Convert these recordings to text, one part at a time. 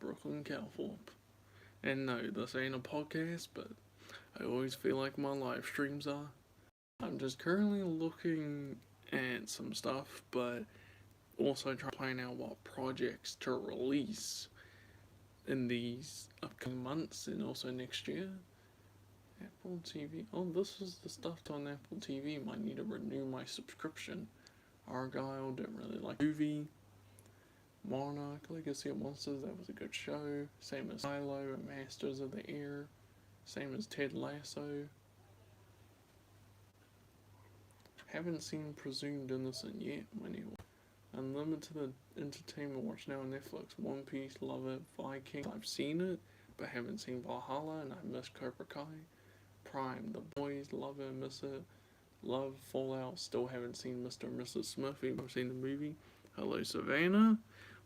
Brooklyn Calthorpe. And no, this ain't a podcast, but I always feel like my live streams are. I'm just currently looking at some stuff, but also trying to plan out what projects to release in these upcoming months and also next year. Apple TV. Oh, this is the stuff on Apple TV. Might need to renew my subscription. Argyle, didn't really like the movie. Monarch, Legacy of Monsters, that was a good show. Same as Silo and Masters of the Air. Same as Ted Lasso. Haven't seen Presumed Innocent yet, anyway. Unlimited Entertainment, watch now on Netflix. One Piece, love it. Vikings, I've seen it, but haven't seen Valhalla, and I miss Cobra Kai. Prime, The Boys, love it, miss it. Love Fallout, still haven't seen Mr. and Mrs. Smith, even though I've seen the movie. Hello Savannah,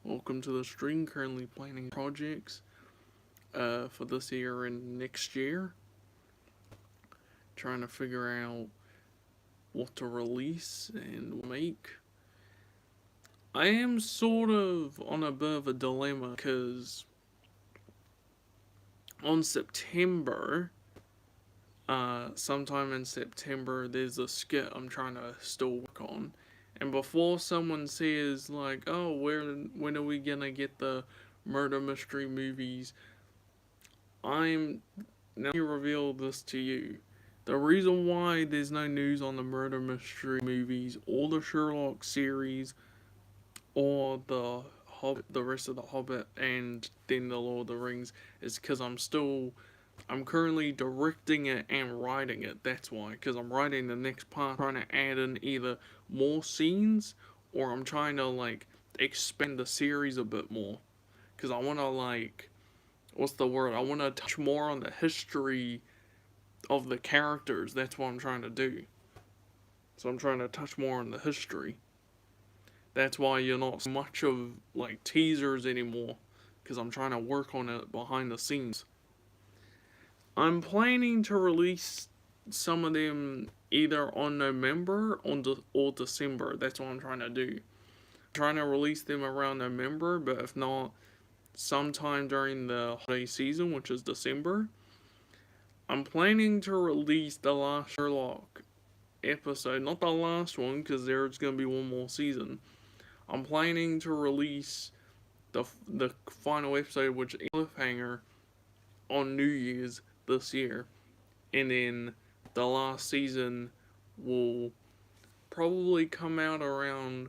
welcome to the stream. Currently planning projects for this year and next year. Trying to figure out what to release and make. I am sort of on a bit of a dilemma because on September, sometime in September, there's a skit I'm trying to still work on. And before someone says, like, oh, when are we gonna get the murder mystery movies? Now let me reveal this to you. The reason why there's no news on the murder mystery movies or the Sherlock series or the rest of the Hobbit and then the Lord of the Rings is because I'm currently directing it and writing it. That's why, because I'm writing the next part, trying to add in either more scenes or I'm trying to like expand the series a bit more. Because I want to I want to touch more on the history of the characters. That's what I'm trying to do. So I'm trying to touch more on the history. That's why you're not so much of like teasers anymore, because I'm trying to work on it behind the scenes. I'm planning to release some of them either on November or December. That's what I'm trying to do. I'm trying to release them around November, but if not, sometime during the holiday season, which is December. I'm planning to release the last Sherlock episode, not the last one, because there's going to be one more season. I'm planning to release the final episode, which is Cliffhanger, on New Year's this year. And then the last season will probably come out around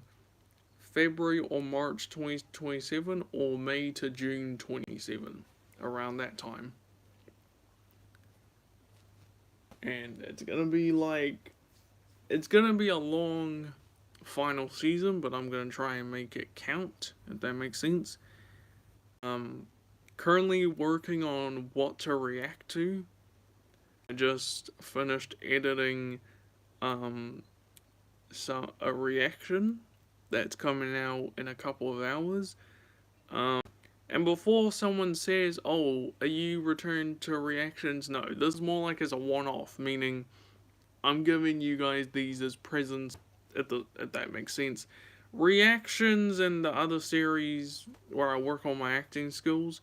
February or March 2027 or May to June 27, around that time. And it's gonna be a long final season, but I'm gonna try and make it count, if that makes sense. Currently working on what to react to. I just finished editing a reaction that's coming out in a couple of hours. And before someone says, oh, are you returned to reactions? No, this is more like as a one-off, meaning I'm giving you guys these as presents, if that makes sense. Reactions and the other series where I work on my acting skills,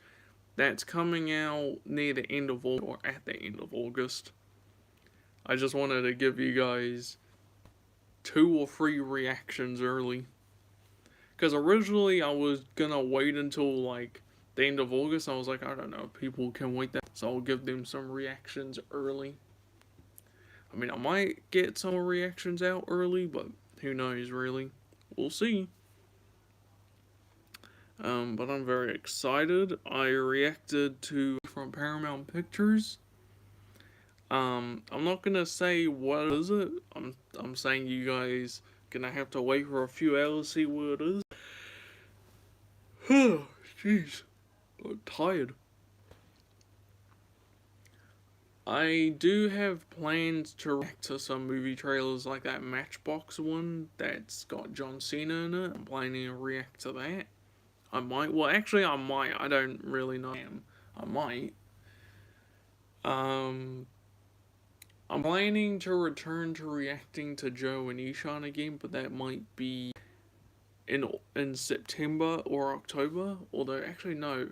that's coming out near the end of August, or at the end of August. I just wanted to give you guys 2 or 3 reactions early. Because originally I was gonna wait until like the end of August. I was like, I don't know, people can wait that, so I'll give them some reactions early. I mean, I might get some reactions out early, but who knows, really. We'll see. But I'm very excited. I reacted to from Paramount Pictures. I'm not gonna say what is it. I'm saying you guys gonna have to wait for a few hours to see what it is. Jeez, I'm tired. I do have plans to react to some movie trailers like that Matchbox one that's got John Cena in it. I'm planning to react to that. I might. Well, actually, I might. I don't really know. I might. I'm planning to return to reacting to Joe and Ishan again, but that might be in September or October. Although, actually, no.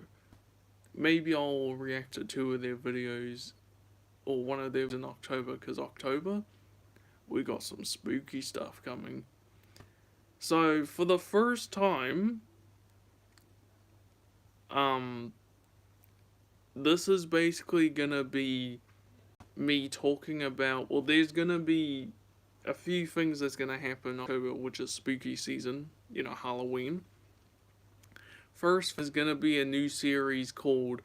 maybe I'll react to two of their videos or one of theirs in October, because October we got some spooky stuff coming. So for the first time, this is basically gonna be me talking about, well, there's gonna be a few things that's gonna happen in October, which is spooky season, Halloween. First is gonna be a new series called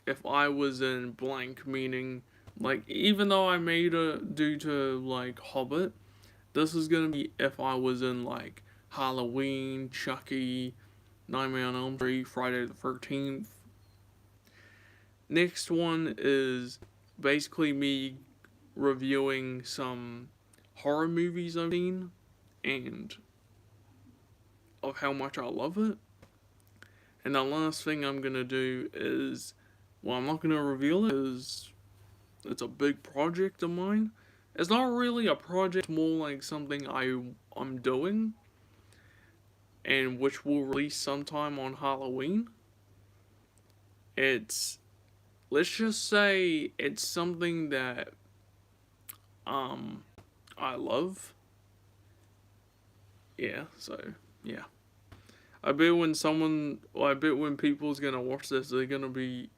If I Was in Blank, meaning, like, even though I made it due to, like, Hobbit, this is gonna be if I was in, like, Halloween, Chucky, Nightmare on Elm Street, Friday the 13th. Next one is basically me reviewing some horror movies I've seen and of how much I love it. And the last thing I'm gonna do is, well, I'm not gonna reveal it because it's a big project of mine. It's not really a project, more like something I'm doing, and which will release sometime on Halloween. Let's just say it's something that I love. Yeah, so yeah. I bet when people's gonna watch this, they're gonna be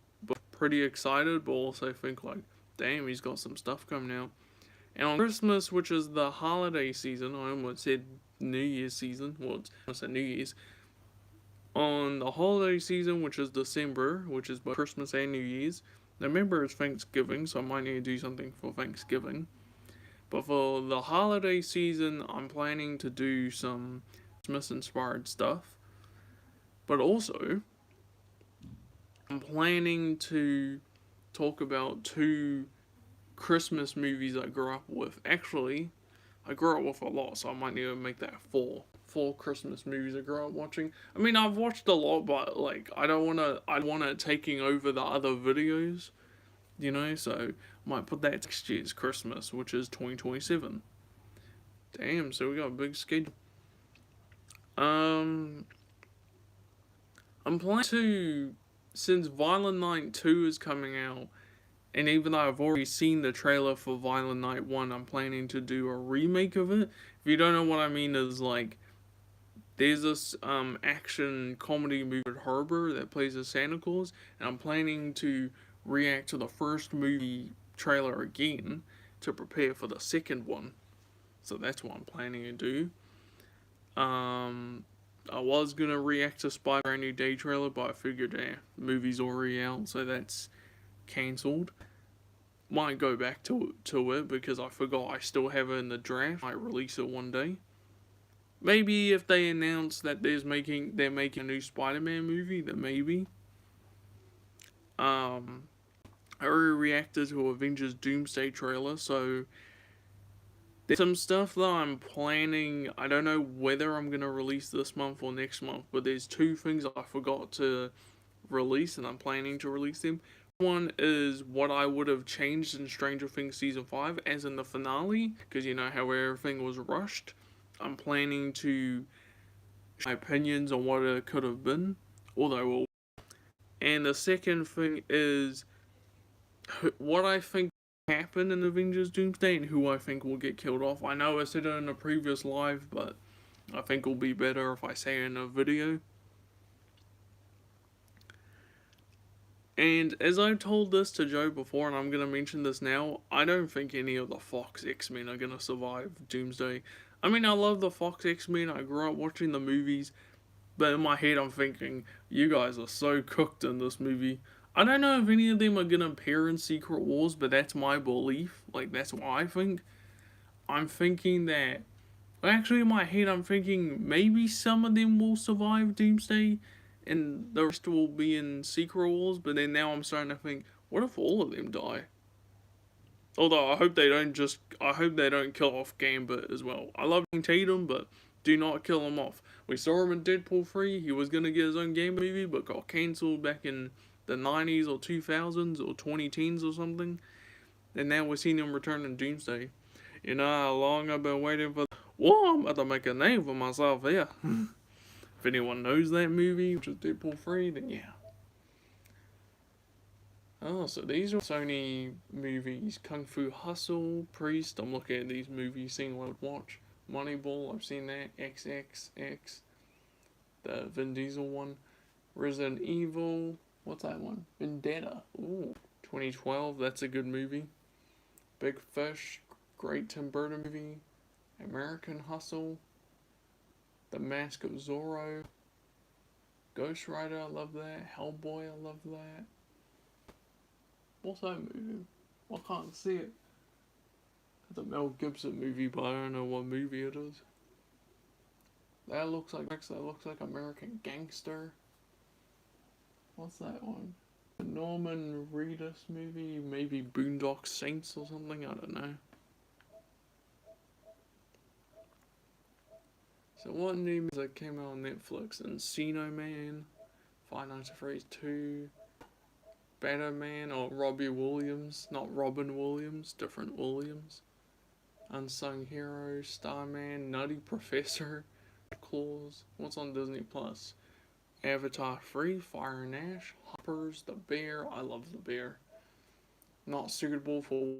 pretty excited, but also think like, damn, he's got some stuff coming out. And on Christmas, which is the holiday season, I almost said New Year's season. Well, I said New Year's. On the holiday season, which is December, which is both Christmas and New Year's. November is Thanksgiving, so I might need to do something for Thanksgiving. But for the holiday season, I'm planning to do some Christmas-inspired stuff. But also, I'm planning to talk about two Christmas movies I grew up with. Actually, I grew up with a lot, so I might need to make that four Christmas movies I grew up watching. I mean, I've watched a lot, but like I want it taking over the other videos, so I might put that next year's Christmas, which is 2027. Damn, so we got a big schedule. I'm planning to, since Violent Night 2 is coming out, and even though I've already seen the trailer for Violent Night 1, I'm planning to do a remake of it. If you don't know what I mean, is like, there's this action comedy movie with Herbert that plays as Santa Claus, and I'm planning to react to the first movie trailer again to prepare for the second one. So that's what I'm planning to do. I was gonna react to Spider-Man New Day trailer, but I figured, the movie's already out, so that's cancelled. Might go back to it because I forgot I still have it in the draft. Might release it one day. Maybe if they announce that they're making a new Spider-Man movie, then maybe. I already reacted to Avengers Doomsday trailer, so there's some stuff that I'm planning. I don't know whether I'm going to release this month or next month, but there's two things I forgot to release, and I'm planning to release them. One is what I would have changed in Stranger Things Season 5, as in the finale, because you know how everything was rushed. I'm planning to share my opinions on what it could have been, although. And the second thing is what I think happen in Avengers Doomsday and who I think will get killed off. I know I said it in a previous live, but I think it'll be better if I say it in a video. And as I've told this to Joe before, and I'm going to mention this now, I don't think any of the Fox X-Men are going to survive Doomsday. I mean, I love the Fox X-Men, I grew up watching the movies, but in my head I'm thinking, you guys are so cooked in this movie. I don't know if any of them are going to appear in Secret Wars, but that's my belief. Like, that's what I think. I'm thinking that... Actually, in my head, I'm thinking maybe some of them will survive Doomsday, and the rest will be in Secret Wars, but then now I'm starting to think, what if all of them die? Although, I hope they don't kill off Gambit as well. I love Tatum, but do not kill him off. We saw him in Deadpool 3, he was going to get his own Gambit movie, but got cancelled back in the 90s or 2000s or 2010s or something. And now we're seeing him return in Doomsday. You know how long I've been waiting for... Well, I'm about to make a name for myself here. If anyone knows that movie, which is Deadpool 3, then yeah. Oh, so these are Sony movies. Kung Fu Hustle, Priest. I'm looking at these movies, seeing what I would watch. Moneyball, I've seen that. XXX, the Vin Diesel one. Resident Evil, what's that one? Vendetta. Ooh, 2012. That's a good movie. Big Fish, great Tim Burton movie. American Hustle, The Mask of Zorro, Ghost Rider. I love that. Hellboy. I love that. What's that movie? I can't see it. It's a Mel Gibson movie, but I don't know what movie it is. That looks like American Gangster. What's that one? The Norman Reedus movie, maybe Boondock Saints or something. I don't know. So what new movies that came out on Netflix? Encino Man, Five Nights at Freddy's 2, Better Man, or Robbie Williams, not Robin Williams, different Williams. Unsung Hero, Starman, Nutty Professor, Claus. What's on Disney Plus? Avatar 3, Fire and Ash, Hoppers, The Bear. I love The Bear. Not suitable for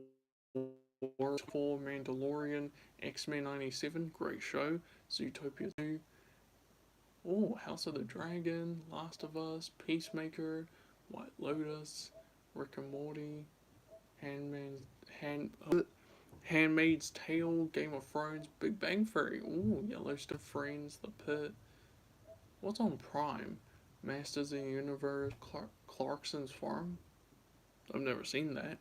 Mandalorian, X-Men 97, great show. Zootopia 2. Oh, House of the Dragon, Last of Us, Peacemaker, White Lotus, Rick and Morty, Handmaid's Tale, Game of Thrones, Big Bang Theory. Ooh, Yellowstone, Friends, The Pit. What's on Prime? Masters of the Universe, Clarkson's Farm. I've never seen that.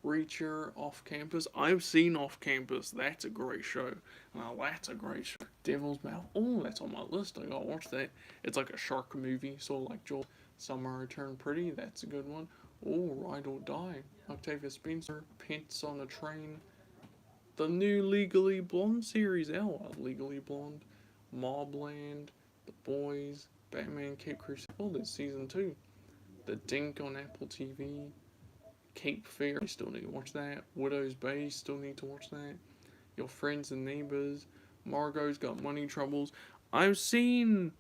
Reacher, Off Campus. I've seen Off Campus. That's a great show. Now that's a great show. Devil's Mouth. Oh, that's on my list. I gotta watch that. It's like a shark movie, sort of like Joel. Summer I Turn Pretty. That's a good one. Oh, Ride or Die. Octavia Spencer. Pence on a Train. The new Legally Blonde series. Legally Blonde. Mobland. The Boys. Batman Cape Crusader. Oh, there's season 2. The Dink on Apple TV. Cape Fear, I still need to watch that. Widow's Bay, still need to watch that. Your Friends and Neighbors. Margot's Got Money Troubles. I've seen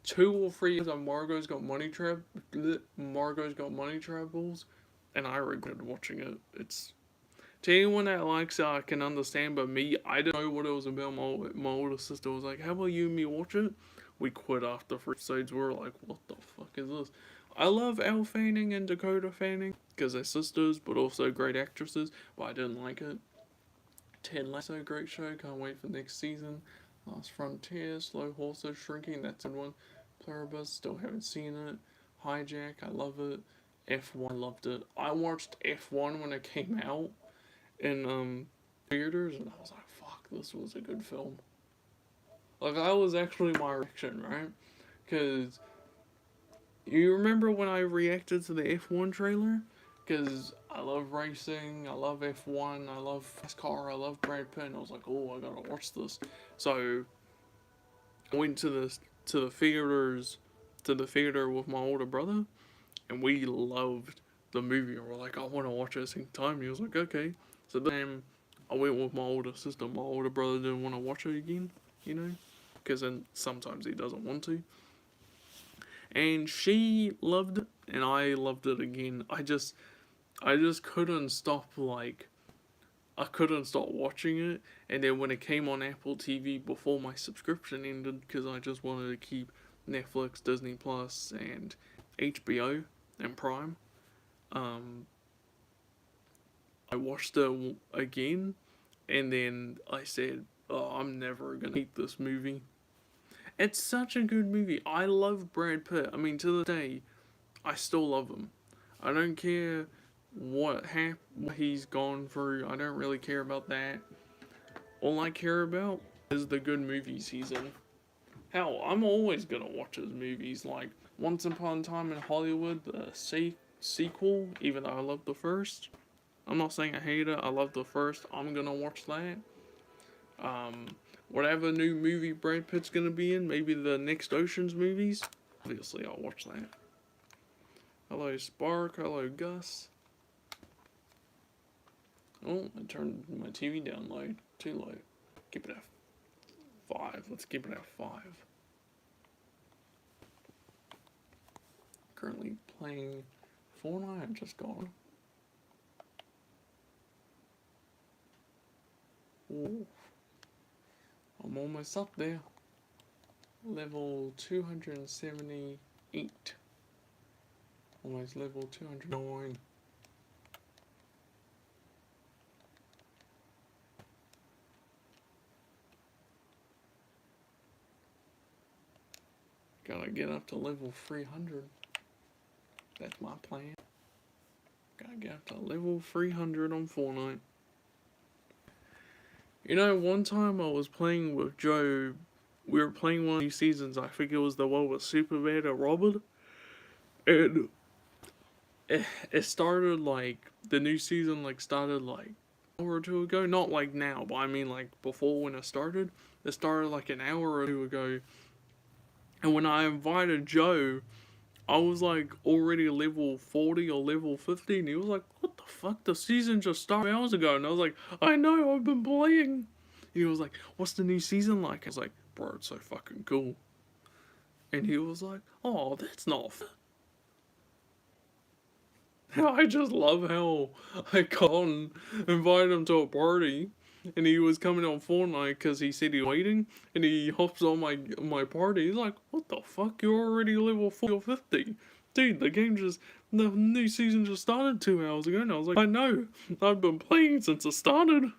2 or 3 of Margot's Got Money Troubles, and I regretted watching it. It's to anyone that likes it, I can understand, but me, I didn't know what it was about. My older sister was like, "How about you and me watch it?" We quit after 3 episodes. We were like, "What the fuck is this?" I love Elle Fanning and Dakota Fanning because they're sisters, but also great actresses. But I didn't like it. Ted Lasso, great show. Can't wait for next season. Last Frontier, Slow Horses, Shrinking. That's a good one. Pluribus, still haven't seen it. Hijack, I love it. F1, loved it. I watched F1 when it came out in theaters, and I was like, "Fuck, this was a good film." Like that was actually my reaction, right? Because you remember when I reacted to the F1 trailer? Because I love racing, I love F1, I love NASCAR, I love Brad Pitt, and I was like, "Oh, I gotta watch this." So I went to the theater with my older brother, and we loved the movie. And we're like, "I want to watch it at the same time." He was like, "Okay." So then I went with my older sister. My older brother didn't want to watch it again, because then sometimes he doesn't want to. And she loved it, and I loved it again. I just couldn't stop, I couldn't stop watching it. And then when it came on Apple TV before my subscription ended, because I just wanted to keep Netflix, Disney Plus, and HBO and Prime, I watched it again, and then I said, "Oh, I'm never gonna hate this movie." It's such a good movie. I love Brad Pitt. I mean, to this day, I still love him. I don't care what he's gone through. I don't really care about that. All I care about is the good movies he's in. Hell, I'm always gonna watch his movies. Like Once Upon a Time in Hollywood, the sequel. Even though I love the first, I'm not saying I hate it. I love the first. I'm gonna watch that. Whatever new movie Brad Pitt's gonna be in, maybe the next Ocean's movies. Obviously, I'll watch that. Hello, Spark. Hello, Gus. Oh, I turned my TV down low. Too low. Keep it at 5. Let's keep it at 5. Currently playing Fortnite just gone. Ooh. I'm almost up there. Level 278. Almost level 209. Gotta get up to level 300. That's my plan. Gotta get up to level 300 on Fortnite. You know, one time I was playing with Joe. We were playing one of these seasons. I think it was the one with Superman and Robin. And it started like, the new season like started like an hour or two ago. Not like now, but I mean like before when it started. It started like an hour or two ago. And when I invited Joe, I was like already level 40 or level 50, and he was like, what the fuck, the season just started hours ago. And I was like, I know, I've been playing. And he was like, what's the new season like? I was like, bro, it's so fucking cool. And he was like, oh, that's not fair. I just love how I can't invite him to a party, and he was coming on Fortnite because he said he was waiting, and he hops on my party. He's like, what the fuck, you're already level 40 or 50. Dude, the new season just started 2 hours ago. And I was like, I know, I've been playing since it started. And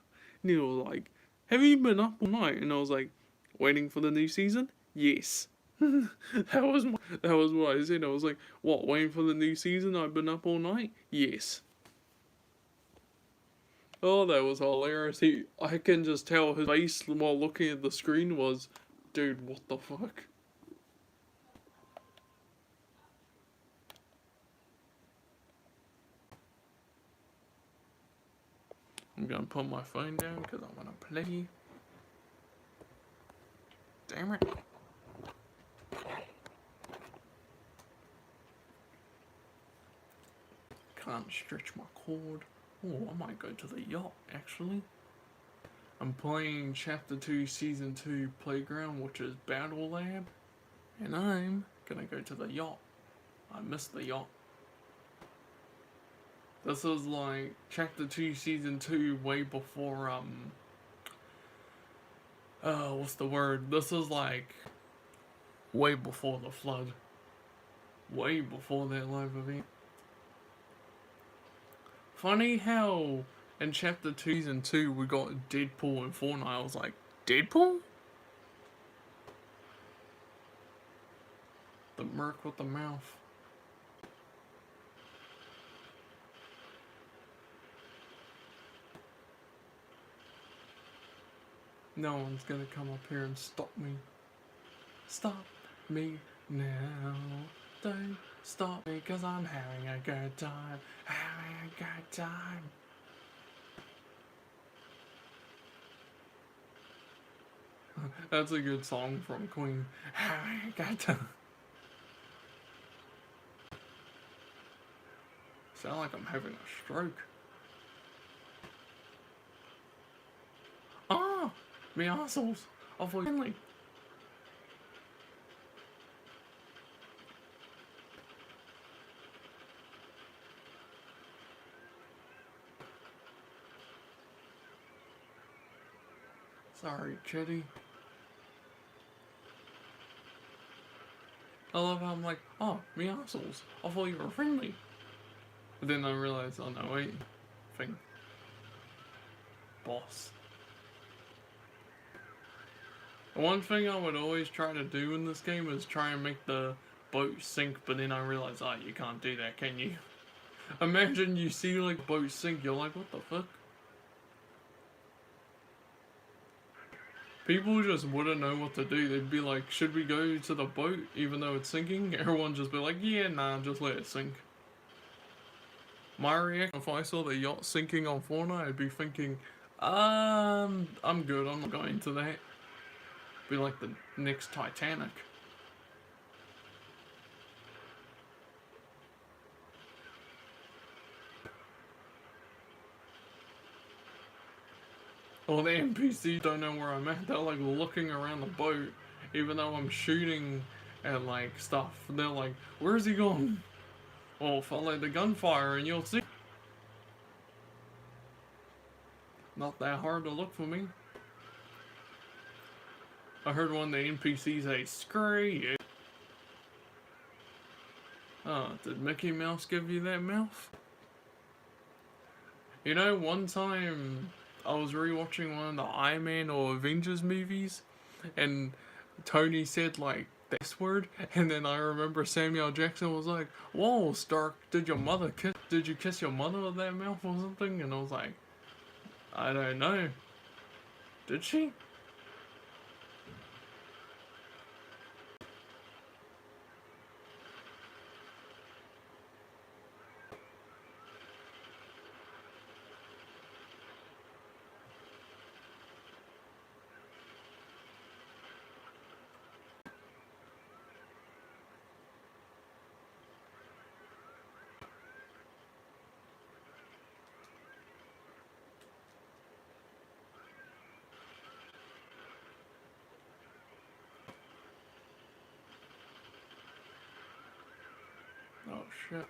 he was like, have you been up all night? And I was like, waiting for the new season? Yes. that was what I said. I was like, what, waiting for the new season? I've been up all night? Yes. Oh, that was hilarious. I can just tell his face while looking at the screen was, dude, what the fuck? I'm gonna put my phone down because I wanna play. Damn it. Can't stretch my cord. Oh, I might go to the yacht, actually. I'm playing Chapter 2, Season 2 Playground, which is Battle Lab. And I'm gonna go to the yacht. I missed the yacht. This is like Chapter 2, Season 2 way before, what's the word? This is like way before the flood. Way before that live event. Funny how in Chapter 2 Season 2 we got Deadpool and Fortnite. I was like, Deadpool? The merc with the mouth. No one's gonna come up here and stop me. Stop me now. Don't stop me, cause I'm having a good time. Having a good time. That's a good song from Queen. Having a good time. Sound like I'm having a stroke. Ah! Me assholes! I've finally. Sorry, Chetty. I love how I'm like, oh, me assholes. I thought you were friendly. But then I realized, oh no, wait. Thing. Boss. One thing I would always try to do in this game is try and make the boat sink, but then I realized, oh, you can't do that, can you? Imagine you see like boat sink, you're like, what the fuck? People just wouldn't know what to do. They'd be like, should we go to the boat even though it's sinking? Everyone just be like, yeah, nah, just let it sink. My reaction, if I saw the yacht sinking on Fortnite, I'd be thinking, I'm good, I'm not going to that. Be like the next Titanic. Well, the NPCs don't know where I'm at. They're like looking around the boat, even though I'm shooting at like stuff. They're like, where's he gone? Well, follow the gunfire and you'll see. Not that hard to look for me. I heard one of the NPCs say, "Screw you." Oh, did Mickey Mouse give you that mouth? You know, one time I was rewatching one of the Iron Man or Avengers movies, and Tony said like this word, and then I remember Samuel Jackson was like, "Whoa, Stark, did you kiss your mother with that mouth or something?" And I was like, "I don't know. Did she?" Oh shit.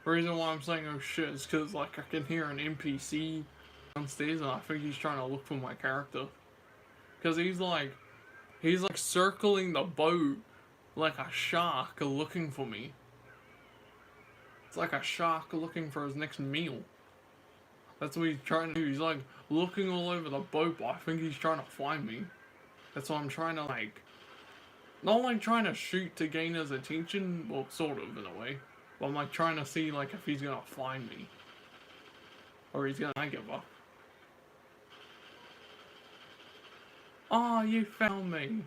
The reason why I'm saying oh shit is because like I can hear an NPC downstairs and I think he's trying to look for my character. Because he's like circling the boat like a shark looking for me. It's like a shark looking for his next meal. That's what he's trying to do. He's like looking all over the boat, but I think he's trying to find me. That's why I'm trying to like, not like trying to shoot to gain his attention, well, sort of in a way. But I'm like trying to see like if he's gonna find me. Or he's gonna give up. Oh, you found me.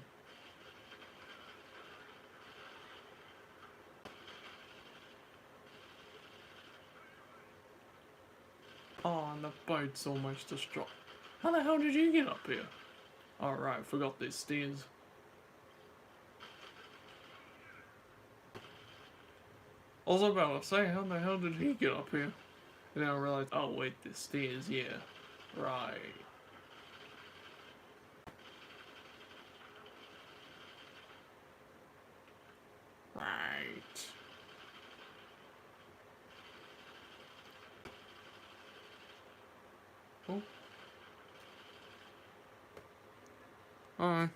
Oh, and the boat's almost destroyed. How the hell did you get up here? Alright, forgot there's stairs. I was about to say, how the hell did he get up here? And then I realized, oh wait, there's stairs, yeah. Right. Right. Oh. Alright.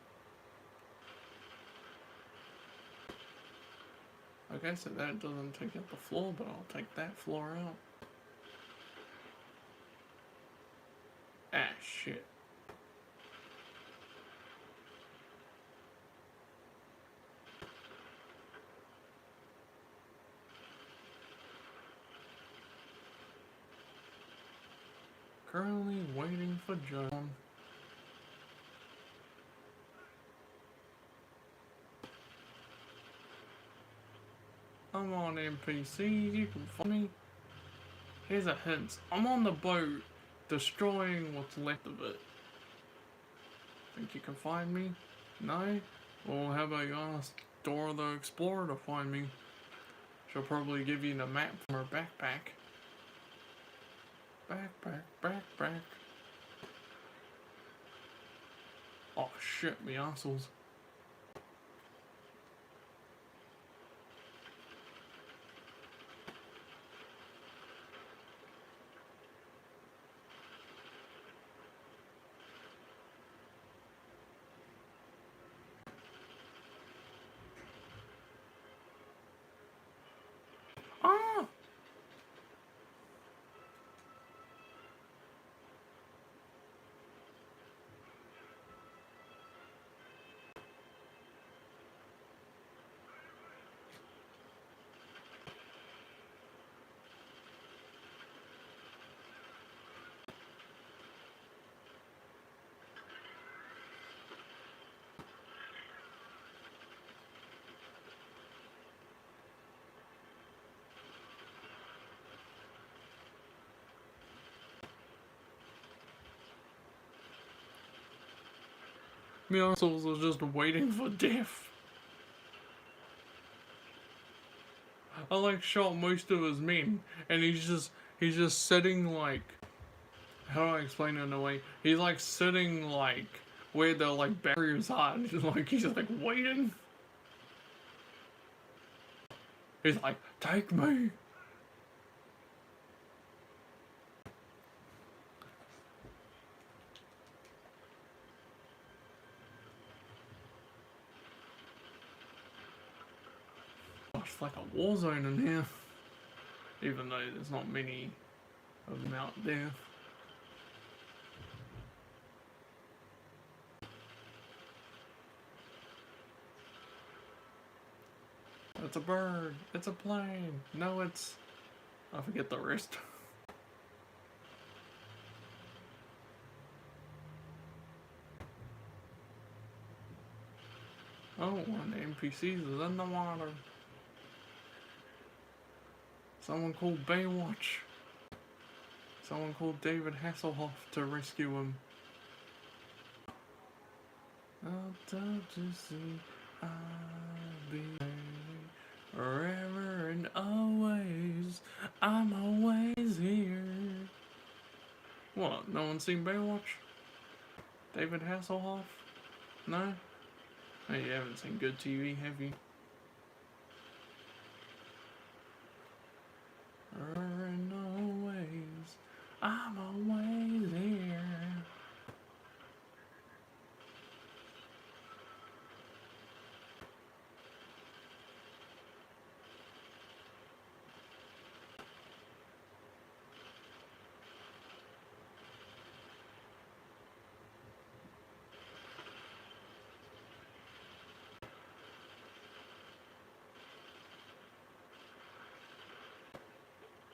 Okay, so that doesn't take up the floor, but I'll take that floor out. Ah, shit. Currently waiting for John. I'm on NPC, you can find me. Here's a hint. I'm on the boat, destroying what's left of it. Think you can find me? No? Well, how about you ask Dora the Explorer to find me? She'll probably give you the map from her backpack. Backpack. Oh shit, me assholes. Ah! Me assholes are just waiting for death. I like shot most of his men, and he's just sitting like, how do I explain it in a way? He's like sitting like where they're like bury his heart. Like he's like waiting. He's like, take me. Oh, it's like a war zone in here. Even though there's not many of them out there. It's a bird. It's a plane. No, it's... I forget the rest. Oh, one of the NPCs is in the water. Someone called Baywatch. Someone called David Hasselhoff to rescue him. Out to sea, I'll be forever and always. I'm always here. What? No one seen Baywatch? David Hasselhoff? No? Oh, you haven't seen good TV, have you? Forever and always. I'm always here.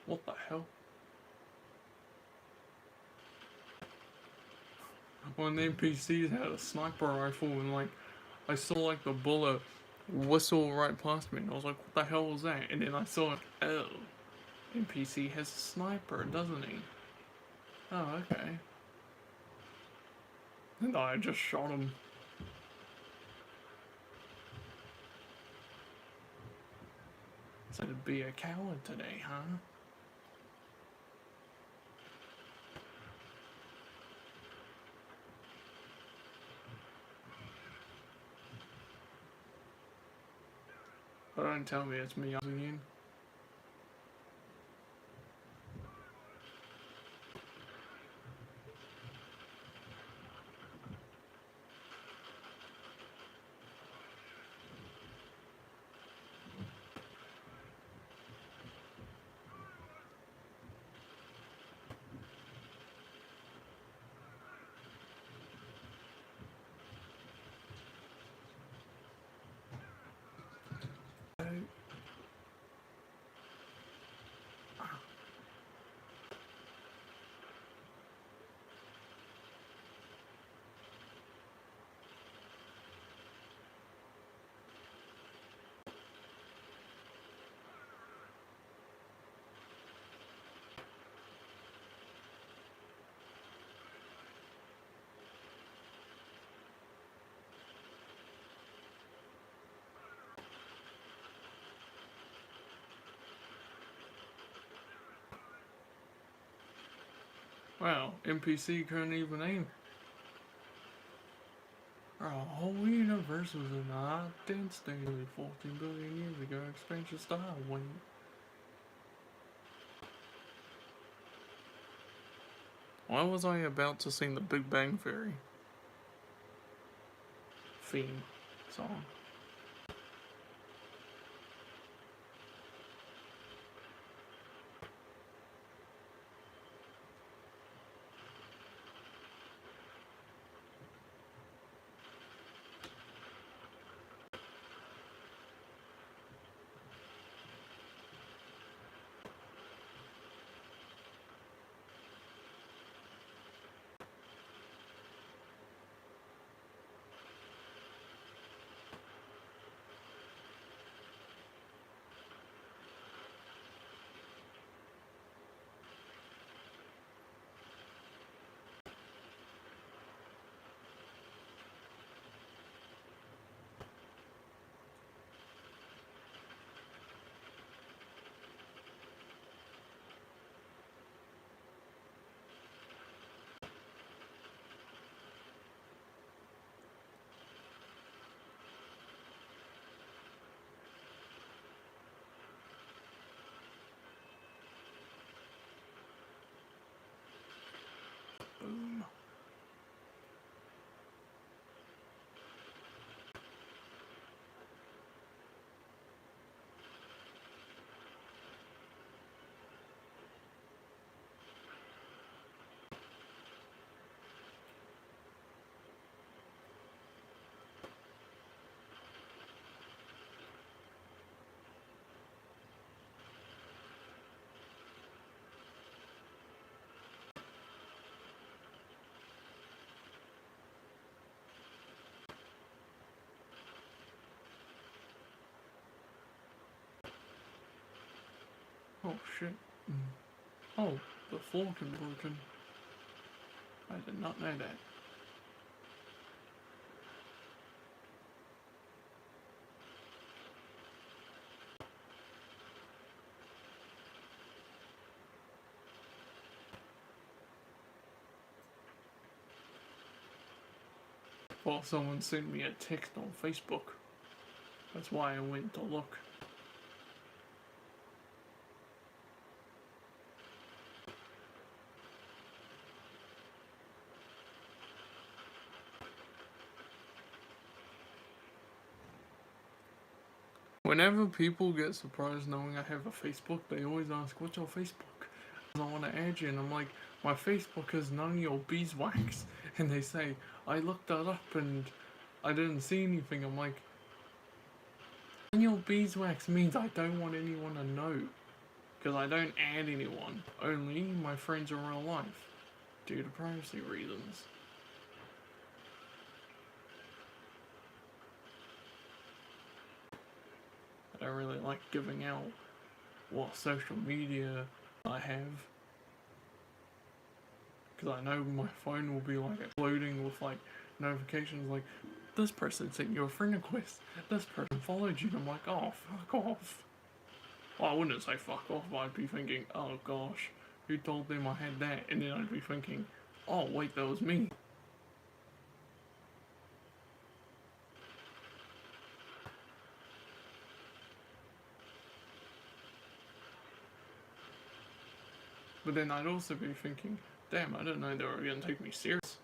What the hell? One of the NPCs had a sniper rifle and like I saw like the bullet whistle right past me and I was like, what the hell was that? And then I saw, oh, NPC has a sniper, doesn't he? Oh, okay. And I just shot him. So to be a coward today, huh? But don't tell me it's me again. Wow, NPC couldn't even aim. Our whole universe was in a hot, dense state 14 billion years ago, expansion style. When why was I about to sing the Big Bang Theory theme song? Oh shit. Oh, the floor can be broken. I did not know that. Well, someone sent me a text on Facebook. That's why I went to look. Whenever people get surprised knowing I have a Facebook, they always ask, "What's your Facebook?" I want to add you, and I'm like, "My Facebook is none of your beeswax." And they say, "I looked that up and I didn't see anything." I'm like, "None of your beeswax means I don't want anyone to know. Because I don't add anyone, only my friends in real life, due to privacy reasons." I don't really like giving out what social media I have, because I know my phone will be like exploding with like notifications like, "This person sent you a friend request, this person followed you," and I'm like, "Oh, fuck off." Well, I wouldn't say fuck off, but I'd be thinking, "Oh gosh, who told them I had that?" And then I'd be thinking, "Oh wait, that was me." But then I'd also be thinking, "Damn, I didn't know they were gonna take me serious."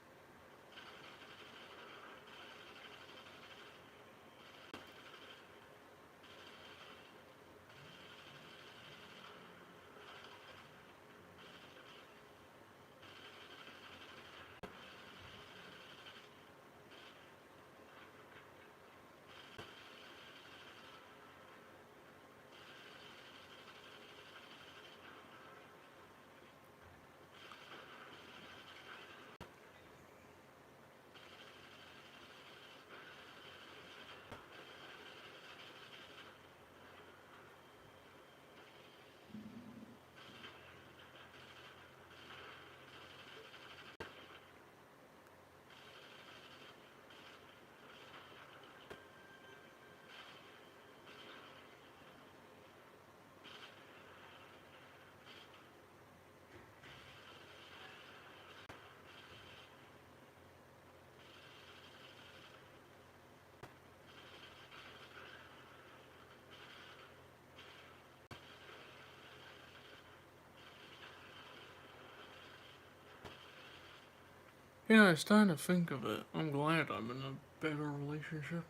Yeah, I was starting to think of it. I'm glad I'm in a better relationship.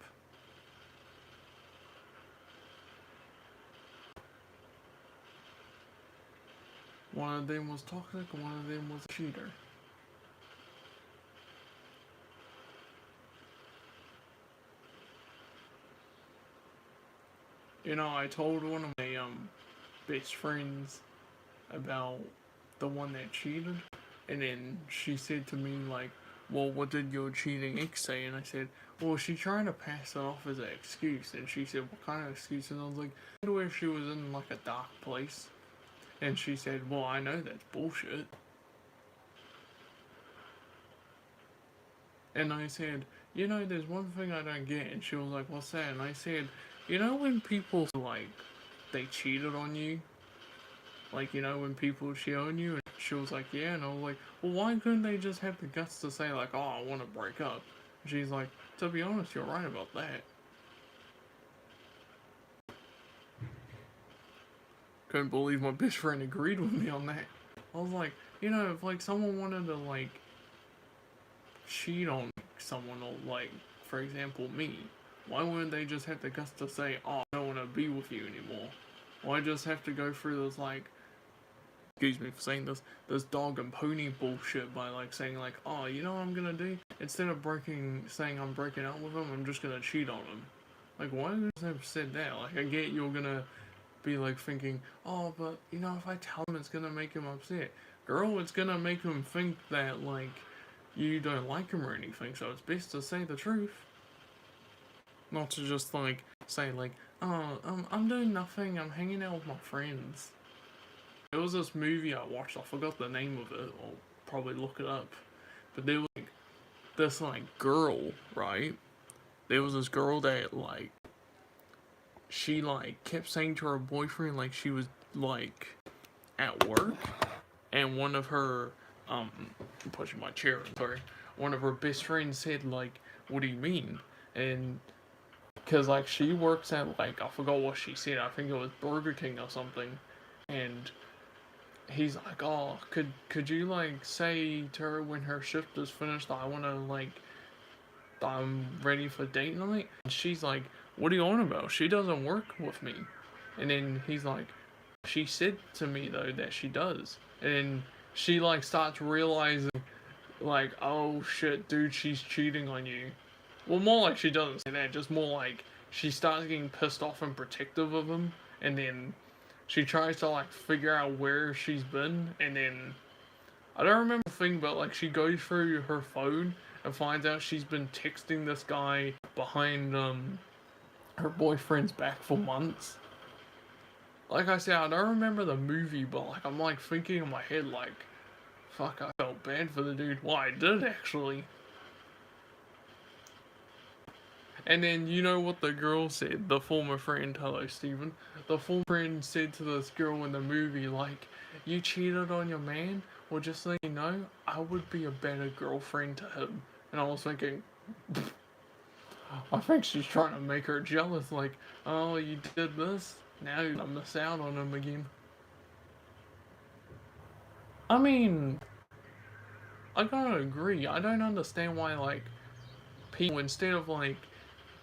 One of them was toxic, one of them was a cheater. You know, I told one of my best friends about the one that cheated, and then she said to me like, "Well, what did your cheating ex say?" And I said, "Well, she's trying to pass it off as an excuse." And she said, "What kind of excuse?" And I was like, "Where she was in like a dark place." And she said, "Well, I know that's bullshit." And I said, "You know, there's one thing I don't get." And she was like, "What's that?" And I said, "You know when people like they cheated on you, like you know when people cheat on you?" And she was like, "Yeah." And I was like, "Well, why couldn't they just have the guts to say like, 'Oh, I want to break up'?" And she's like, "To be honest, you're right about that." Couldn't believe my best friend agreed with me on that. I was like, you know, if like someone wanted to like cheat on someone, or like for example me, why wouldn't they just have the guts to say, "Oh, I don't want to be with you anymore"? Why just have to go through this like, excuse me for saying this dog and pony bullshit by like saying like, "Oh, you know what I'm gonna do? Instead of saying I'm breaking up with him, I'm just gonna cheat on him." Like, why did they have said that? Like, I get you're gonna be like thinking, "Oh, but you know, if I tell him, it's gonna make him upset." Girl, it's gonna make him think that like you don't like him or anything. So it's best to say the truth, not to just like say like, "Oh, I'm doing nothing. I'm hanging out with my friends." There was this movie I watched. I forgot the name of it. I'll probably look it up. But there was like this like girl, right? There was this girl that like she like kept saying to her boyfriend like she was like at work, and one of her um I'm pushing my chair. Sorry. One of her best friends said like, "What do you mean?" And because like she works at like I forgot what she said. I think it was Burger King or something, and he's like, "Oh, could you like say to her when her shift is finished that I want to like I'm ready for date night?" And she's like, "What are you on about? She doesn't work with me." And then he's like, "She said to me though that she does." And then she like starts realizing like, "Oh shit, dude, she's cheating on you." Well, more like she doesn't say that, just more like she starts getting pissed off and protective of him, and then she tries to like figure out where she's been, and then I don't remember the thing, but like she goes through her phone and finds out she's been texting this guy behind her boyfriend's back for months. Like I said, I don't remember the movie, but like I'm like thinking in my head like, fuck, I felt bad for the dude. Well, I did actually. And then you know what the girl said, the former friend, hello Steven. The former friend said to this girl in the movie, like, "You cheated on your man? Well, just so you know, I would be a better girlfriend to him." And I was thinking, I think she's trying to make her jealous, like, "Oh, you did this? Now you're gonna miss out on him again." I mean, I gotta agree. I don't understand why, like, people, instead of, like,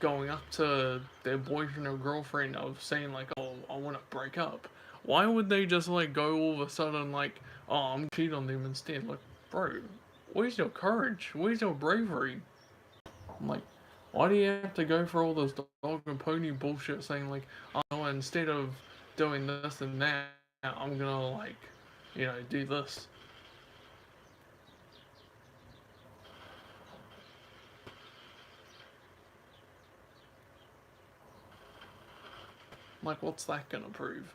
going up to their boyfriend or girlfriend of saying like, "Oh, I want to break up," why would they just like go all of a sudden like, "Oh, I'm gonna cheat on them instead"? Like, bro, where's your courage? Where's your bravery? I'm like, why do you have to go for all this dog and pony bullshit saying like, "Oh, instead of doing this and that, I'm gonna like, do this." Like, what's that gonna prove?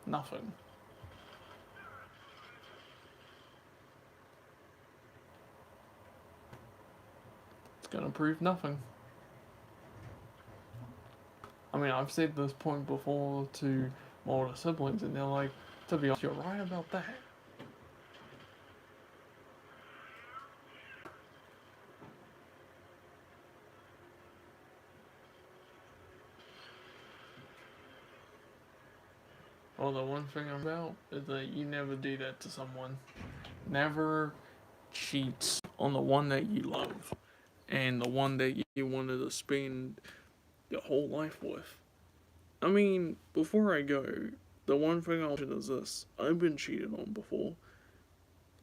Nothing. It's gonna prove nothing. I mean, I've said this point before to my older siblings, and they're like, "To be honest, you're right about that." Well, the one thing I'm about is that you never do that to someone. Never cheat on the one that you love and the one that you wanted to spend your whole life with. I mean, before I go, the one thing I'll mention is this: I've been cheated on before.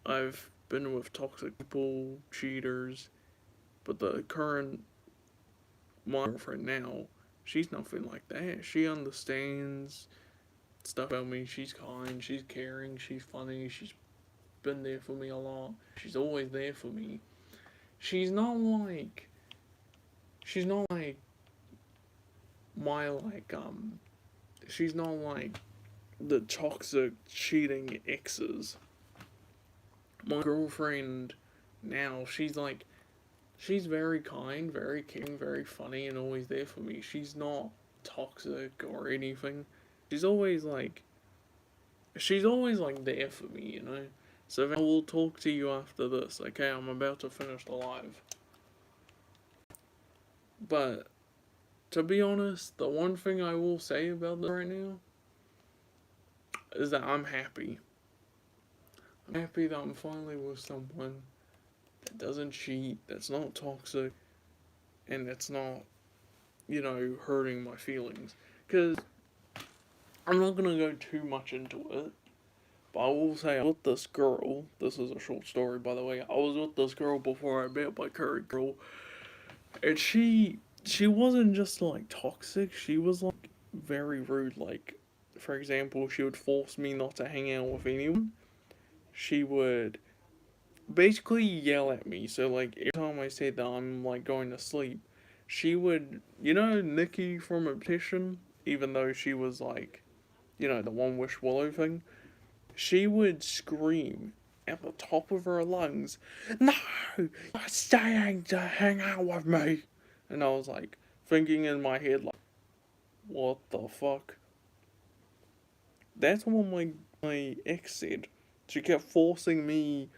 I've been with toxic people, cheaters, but the current my girlfriend now, she's nothing like that. She understands stuff about me. She's kind, she's caring, she's funny, she's been there for me a lot. She's always there for me. She's not like she's not like my she's not like the toxic cheating exes. My girlfriend now, she's very kind, very caring, very funny and always there for me. She's not toxic or anything. She's always like she's always like there for me. So I will talk to you after this. Okay, I'm about to finish the live. But to be honest, the one thing I will say about this right now is that I'm happy. I'm happy that I'm finally with someone that doesn't cheat, that's not toxic, and that's not, hurting my feelings. Because I'm not gonna go too much into it, but I will say I was with this girl. This is a short story, by the way. I was with this girl before I met my current girl, and she wasn't just like toxic. She was like very rude. Like, for example, she would force me not to hang out with anyone. She would basically yell at me. So like every time I said that I'm like going to sleep, she would, Nikki from Obsession, even though she was like, you know, the one wish willow thing, she would scream at the top of her lungs, "No, you're staying to hang out with me." And I was like, thinking in my head, like, what the fuck? That's what my ex said. She kept forcing me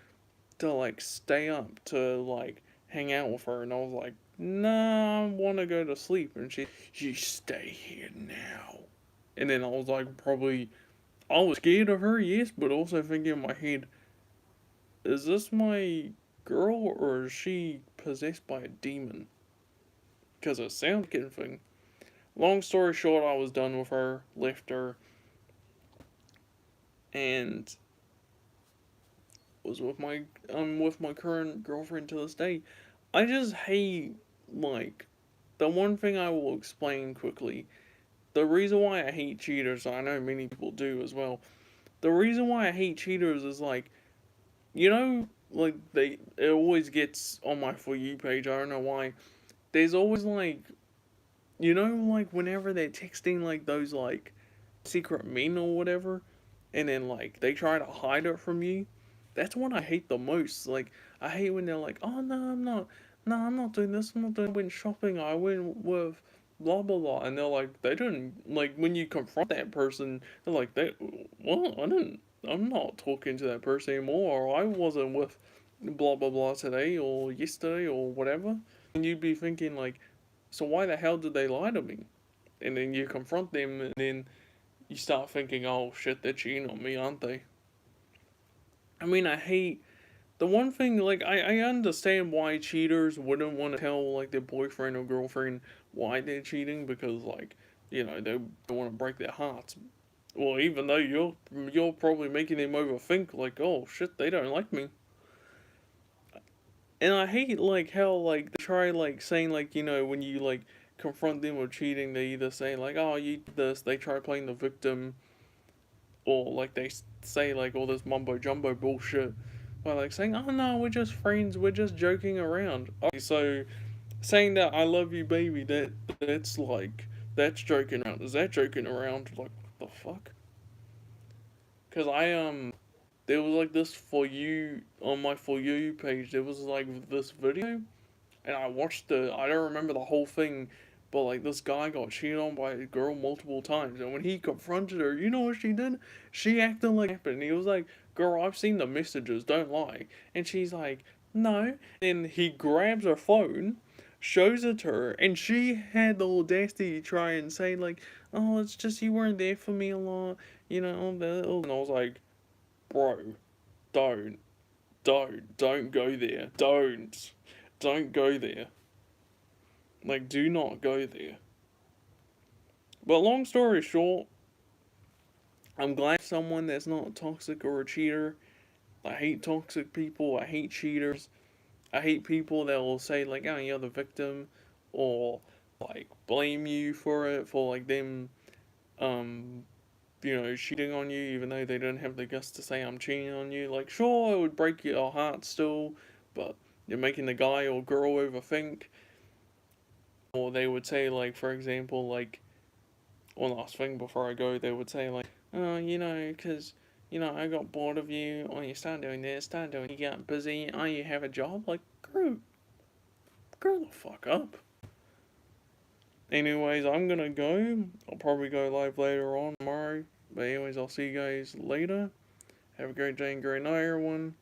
to, like, stay up to, like, hang out with her. And I was like, nah, I want to go to sleep. And you stay here now. And then I was like, I was scared of her, yes, but also thinking in my head, is this my girl or is she possessed by a demon? Because it sounds like anything. Long story short, I was done with her, left her, and was with my I'm with my current girlfriend to this day. I just hate, like, the one thing I will explain quickly. The reason why I hate cheaters, I know many people do as well. The reason why I hate cheaters is, like, you know, like, it always gets on my For You page. I don't know why. There's always, like, you know, like, whenever they're texting, like, those, like, secret men or whatever, and then, like, they try to hide it from you. That's what I hate the most. Like, I hate when they're like, oh, no, I'm not. No, I'm not doing this. I'm not doing. I went shopping. I went with blah, blah, blah. And they're like, they didn't. Like, when you confront that person, they're like, well, I didn't. I'm not talking to that person anymore. Or I wasn't with blah, blah, blah today or yesterday or whatever. And you'd be thinking, like, so why the hell did they lie to me? And then you confront them, and then you start thinking, oh shit, they're cheating on me, aren't they? I mean, I hate the one thing, like, I understand why cheaters wouldn't want to tell, like, their boyfriend or girlfriend why they're cheating because, like, you know, they want to break their hearts. Well, even though you're probably making them overthink, like, oh shit, they don't like me. And I hate, like, how, like, they try, like, saying, like, you know, when you, like, confront them with cheating, they either say, like, oh, you did this, they try playing the victim, or, like, they say, like, all this mumbo jumbo bullshit by, like, saying, oh, no, we're just friends, we're just joking around. Okay, so, saying that I love you, baby, that's, like, that's joking around. Is that joking around? Like, what the fuck? Because there was, like, this For You, on my For You page, there was, like, this video, and I watched I don't remember the whole thing, but, like, this guy got cheated on by a girl multiple times, and when he confronted her, you know what she did? She acted like it happened. He was like, girl, I've seen the messages, don't lie. And she's like, no. And he grabs her phone, shows it to her, and she had the audacity to try and say, like, oh, it's just you weren't there for me a lot, you know, and I was like, bro, don't, don't go there, don't go there. Like, do not go there. But long story short, I'm glad someone that's not toxic or a cheater. I hate toxic people. I hate cheaters. I hate people that will say, like, oh, you're the victim, or, like, blame you for it, for, like, them, um, you know, cheating on you, even though they don't have the guts to say I'm cheating on you. Like, sure, it would break your heart still, but you're making the guy or girl overthink. Or they would say, like, for example, like, one last thing before I go, they would say, like, oh, you know, because, you know, I got bored of you, or you start doing this, start doing, you get busy, oh, you have a job, like, grow the fuck up. Anyways, I'm gonna go. I'll probably go live later on tomorrow. But anyways, I'll see you guys later. Have a great day and great night, everyone.